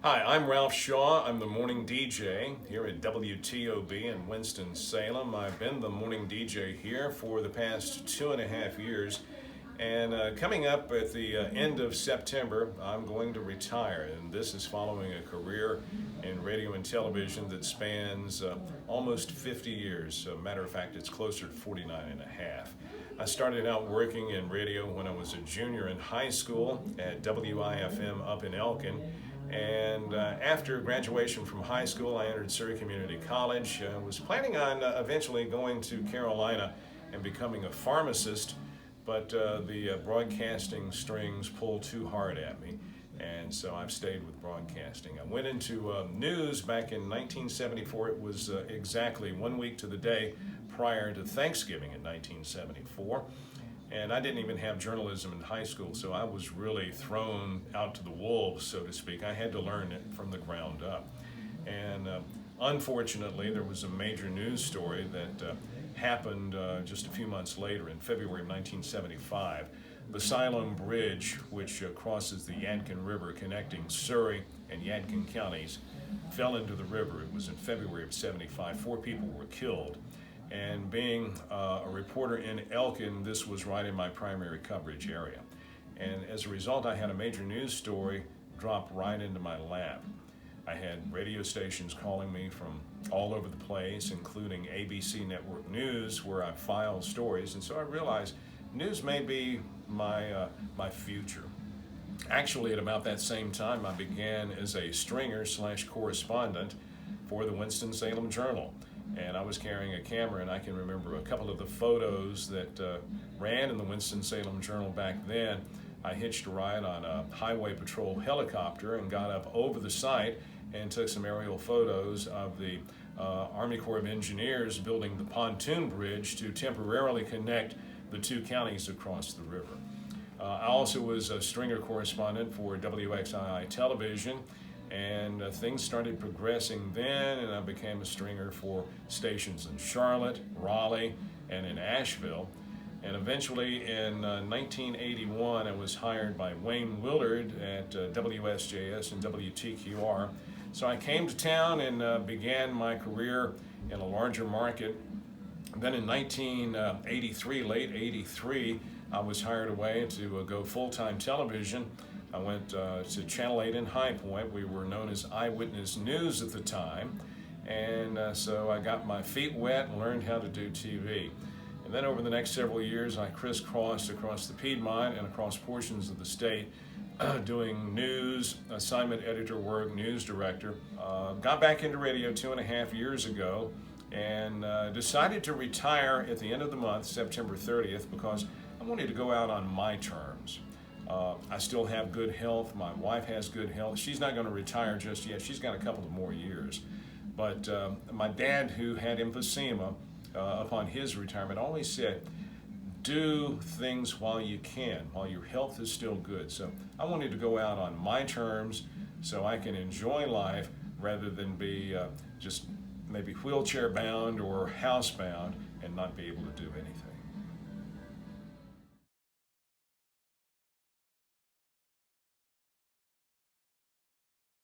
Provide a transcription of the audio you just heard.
Hi, I'm Ralph Shaw. I'm the morning DJ here at WTOB in Winston-Salem. I've been the morning DJ here for the past 2.5 years. And coming up at the end of September, I'm going to retire. And this is following a career in radio and television that spans almost 50 years. Matter of fact, it's closer to 49 and a half. I started out working in radio when I was a junior in high school at WIFM up in Elkin. And after graduation from high school, I entered Surrey Community College. I was planning on eventually going to Carolina and becoming a pharmacist, but the broadcasting strings pulled too hard at me, and so I've stayed with broadcasting. I went into news back in 1974. It was exactly 1 week to the day prior to Thanksgiving in 1974. And I didn't even have journalism in high school, so I was really thrown out to the wolves, so to speak. I had to learn it from the ground up. And unfortunately, there was a major news story that happened just a few months later in February of 1975. The Salem Bridge, which crosses the Yadkin River connecting Surrey and Yadkin counties, fell into the river. It was in February of 75. 4 people were killed. And being a reporter in Elkin, this was right in my primary coverage area. And as a result, I had a major news story drop right into my lap. I had radio stations calling me from all over the place, including ABC Network News, where I file stories. And so I realized news may be my future. Actually, at about that same time, I began as a stringer/correspondent for the Winston-Salem Journal. And I was carrying a camera, and I can remember a couple of the photos that ran in the Winston-Salem Journal back then. I hitched a ride on a highway patrol helicopter and got up over the site and took some aerial photos of the Army Corps of Engineers building the pontoon bridge to temporarily connect the 2 counties across the river. I also was a stringer correspondent for WXII television, and things started progressing then, and I became a stringer for stations in Charlotte, Raleigh, and in Asheville. And eventually in 1981, I was hired by Wayne Willard at WSJS and WTQR. So I came to town and began my career in a larger market. Then in 1983, late 83, I was hired away to go full-time television. I went to Channel 8 in High Point. We were known as Eyewitness News at the time. And so I got my feet wet and learned how to do TV. And then over the next several years, I crisscrossed across the Piedmont and across portions of the state doing news, assignment editor work, news director. Got back into radio 2.5 years ago and decided to retire at the end of the month, September 30th, because I wanted to go out on my terms. I still have good health. My wife has good health. She's not going to retire just yet. She's got a couple of more years. But my dad, who had emphysema upon his retirement, always said, do things while you can, while your health is still good. So I wanted to go out on my terms so I can enjoy life rather than be just maybe wheelchair bound or housebound and not be able to do anything.